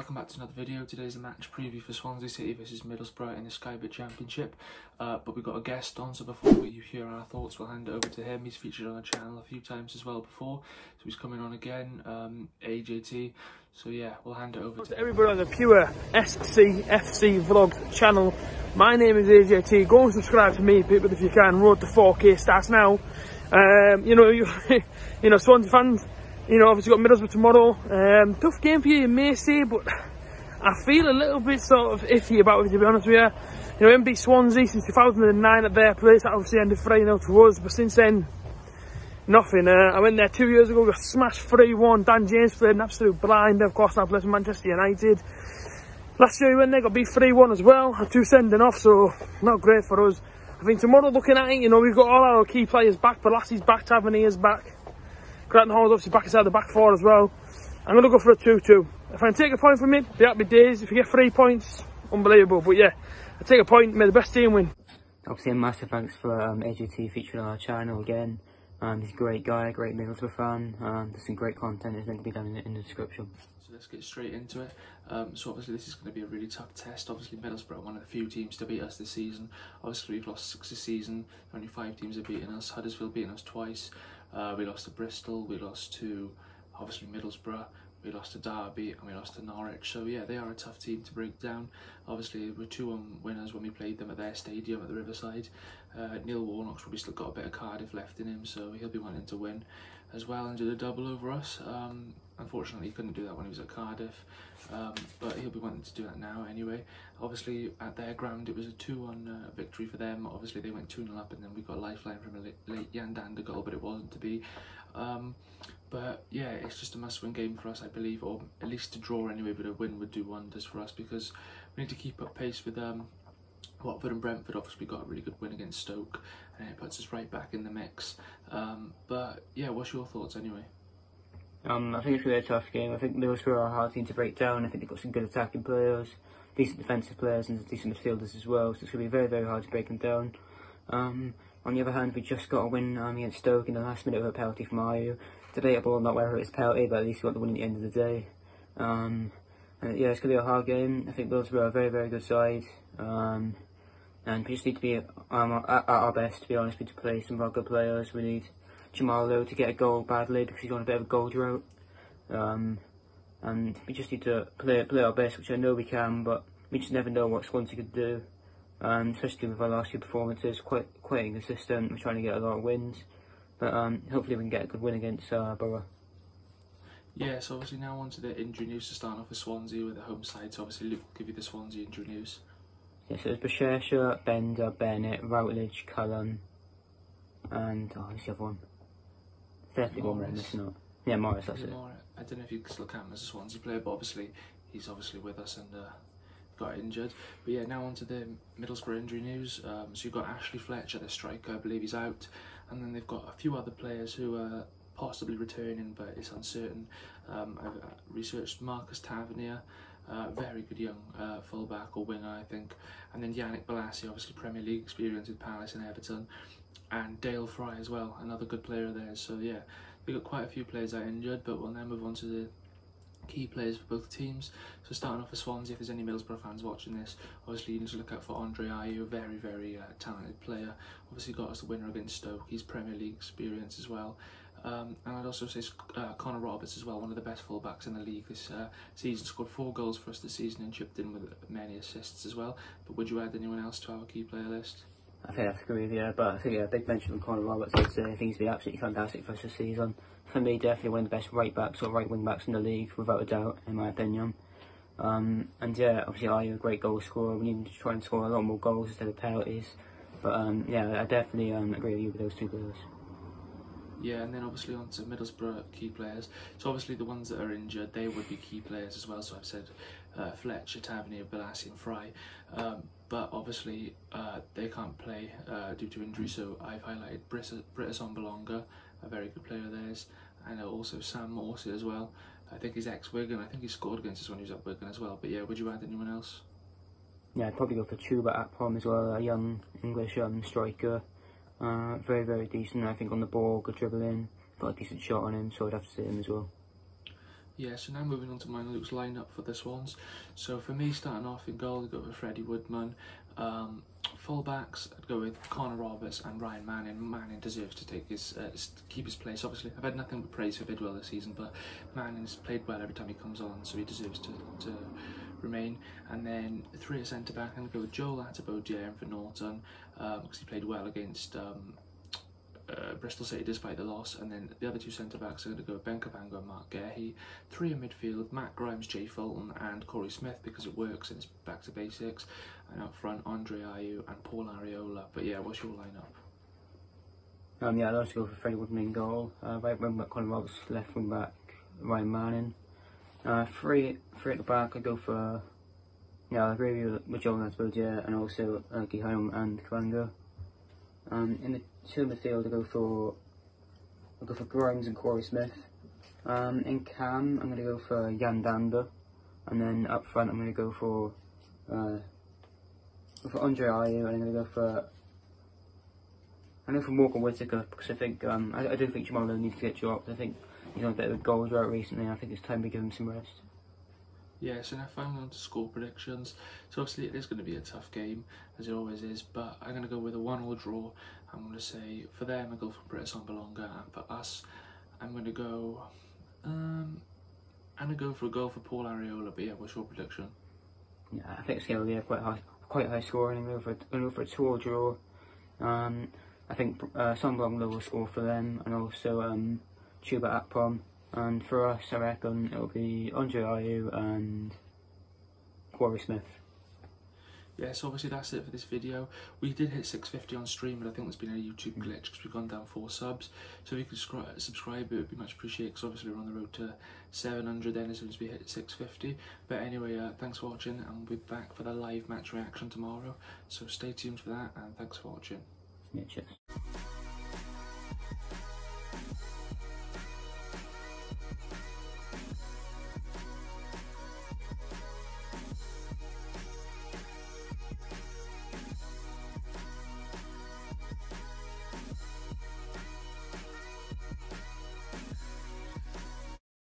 welcome back to another video. Today's a match preview for Swansea City versus Middlesbrough in the Sky Bet Championship. But we've got a guest on, so before you hear our thoughts, we'll hand it over to him. He's featured on our channel a few times as well before, so he's coming on again, A.J.T. So yeah, we'll hand it over to everybody on the Pure SCFC Vlog channel. My name is A.J.T. Go and subscribe to me, people, if you can. Road to 4K starts now. You know, Swansea fans, you know, obviously got Middlesbrough tomorrow. Tough game for you may say, but I feel a little bit sort of iffy about it, to be honest with you. You know, we haven't beat Swansea since 2009 at their place. That obviously ended 3-0 to us, but since then, nothing. I went there 2 years ago, got smashed 3-1. Dan James played an absolute blinder. Of course, now plays for Manchester United. Last year we went there, got beat 3-1 as well. Had 2 sending off, so not great for us. I think tomorrow, looking at it, you know, we've got all our key players back. Balassi's back, Tavernier's back. Grattenhall's obviously back inside the back four as well. I'm going to go for a 2-2. If I can take a point from it, be happy days. If you get 3 points, unbelievable. But yeah, I take a point, may the best team win. Obviously, a massive thanks for A.J.T. featuring on our channel again. He's a great guy, great Middlesbrough fan. There's some great content, it's linked to be down in the description. So let's get straight into it. So obviously this is going to be a really tough test. Obviously Middlesbrough are one of the few teams to beat us this season. Obviously we've lost 6 this season, only 5 teams have beaten us. Huddersfield beaten us twice. We lost to Bristol, we lost to obviously Middlesbrough, we lost to Derby and we lost to Norwich. So yeah, they are a tough team to break down. Obviously we're 2-1 winners when we played them at their stadium at the Riverside. Neil Warnock's probably still got a bit of Cardiff left in him, so he'll be wanting to win as well and do the double over us. Unfortunately he couldn't do that when he was at Cardiff, but he'll be wanting to do that now anyway. Obviously at their ground it was a 2-1 victory for them. Obviously they went 2-0 up and then we got a lifeline from a late Yandander goal, but it wasn't to be. But yeah, it's just a must-win game for us, I believe, or at least to draw anyway, but a win would do wonders for us because we need to keep up pace with Watford and Brentford. Obviously got a really good win against Stoke and it puts us right back in the mix. But yeah, what's your thoughts anyway? I think it's really a tough game. I think Middlesbrough are a hard team to break down. I think they've got some good attacking players, decent defensive players and decent midfielders as well, so it's going to be very, very hard to break them down. On the other hand, we just got a win against Stoke in the last minute with a penalty from Ayu. Debatable not whether it's a penalty, but at least we got the win at the end of the day. And yeah, it's going to be a hard game. I think Middlesbrough are a very, very good side. And we just need to be at our best, to be honest. We need to play some of our good players. We need Jamal Lowe to get a goal badly because he's on a bit of a goal drought. And we just need to play our best, which I know we can, but we just never know what Swansea could do. Especially with our last few performances, quite inconsistent. We're trying to get a lot of wins, but hopefully we can get a good win against Borough. Yeah, so obviously now on to the injury news to start off with Swansea with the home side. So obviously Luke will give you the Swansea injury news. Yeah, so it's Bashesha, Bender, Bennett, Routledge, Cullen, and who's the other one? Definitely one more missing up. Yeah, Morris, that's it. I don't know if you still count him as a Swansea player, but obviously he's obviously with us and got injured. But yeah, now on to the Middlesbrough injury news. So you've got Ashley Fletcher, the striker, I believe he's out, and then they've got a few other players who are possibly returning, but it's uncertain. I've researched Marcus Tavernier, very good young fullback or winger, I think, and then Yannick Balassi, obviously Premier League experience with Palace and Everton, and Dale Fry as well, another good player there. So yeah, we've got quite a few players that are injured, but we'll now move on to the key players for both teams. So starting off with Swansea, if there's any Middlesbrough fans watching this, obviously you need to look out for Andre Ayew, a very, very talented player. Obviously got us the winner against Stoke, he's Premier League experience as well. And I'd also say Connor Roberts as well, one of the best fullbacks in the league this season. Scored 4 goals for us this season and chipped in with many assists as well. But would you add anyone else to our key player list? I think I have to agree with you, but I think a big mention from Connor Roberts. I'd say I think he's been absolutely fantastic for us this season. For me, definitely one of the best right backs or right wing backs in the league, without a doubt, in my opinion. And yeah, obviously Ayew, a great goal scorer. We need to try and score a lot more goals instead of penalties. But yeah, I definitely agree with you with those 2 players. Yeah, and then obviously on to Middlesbrough key players. So obviously the ones that are injured, they would be key players as well. So I've said Fletcher, Tavernier, Balassi and Fry. But obviously they can't play due to injury, so I've highlighted Britta Sombolonga, a very good player of theirs, and also Sam Morsey as well. I think he's ex-Wigan. I think he scored against us when he was at Wigan as well. But yeah, would you add anyone else? Yeah, I'd probably go for Chuba Akpom as well, a young English striker. Very, very decent, I think, on the ball, good dribbling, got a decent shot on him, so I'd have to say him as well. Yeah, so now moving on to mine Luke's lineup for the Swans. So for me, starting off in goal, I'd go with Freddie Woodman. Full-backs, I'd go with Connor Roberts and Ryan Manning. Manning deserves to take his keep his place. Obviously, I've had nothing but praise for Bidwell this season, but Manning's played well every time he comes on, so he deserves to remain. And then 3 at centre-back, I'm going to go with Joel Attabodier for Norton, because he played well against Bristol City despite the loss. And then the other 2 centre-backs are going to go with Ben Cabango and Mark Gehi. 3 in midfield, Matt Grimes, Jay Fulton and Corey Smith, because it works and it's back to basics. And up front, Andre Ayew and Paul Areola. But yeah, what's your lineup? Yeah, I'd also go for Freddie Woodman in goal. Right wing back Connor Roberts, left wing back Ryan Manning. 3 at the back, I'd go for, yeah, I agree with Joel Attabodier and also Guillaume and Cabango. In the 2 midfield, I'll go for Grimes and Corey Smith. In cam, I'm going to go for Jan Dander, and then up front, I'm going to go for Andre Ayew, and I'm going to go for Morgan Whittaker, because I think I do think Jamal needs to get dropped. I think he's on a bit of a goal drought recently. I think it's time to give him some rest. Yeah, so now finally on to score predictions. So obviously it is going to be a tough game, as it always is, but I'm going to go with a 1-1 draw. I'm going to say, for them, I go for British Sambalonga, and for us, I'm going to go for a goal for Paul Areola. But yeah, what's your prediction? Yeah, I think it's going to be quite high scoring. I'm going to go for a 2-2 draw. I think Sambalonga will score for them, and also Chuba Akpom. And for us, I reckon it'll be Andre Ayew and Corey Smith. Yeah, so obviously that's it for this video. We did hit 650 on stream, but I think there's been a YouTube glitch because we've gone down 4 subs. So if you could subscribe, it would be much appreciated, because obviously we're on the road to 700 then as soon as we hit 650. But anyway, thanks for watching, and we'll be back for the live match reaction tomorrow. So stay tuned for that, and thanks for watching. Yeah, cheers.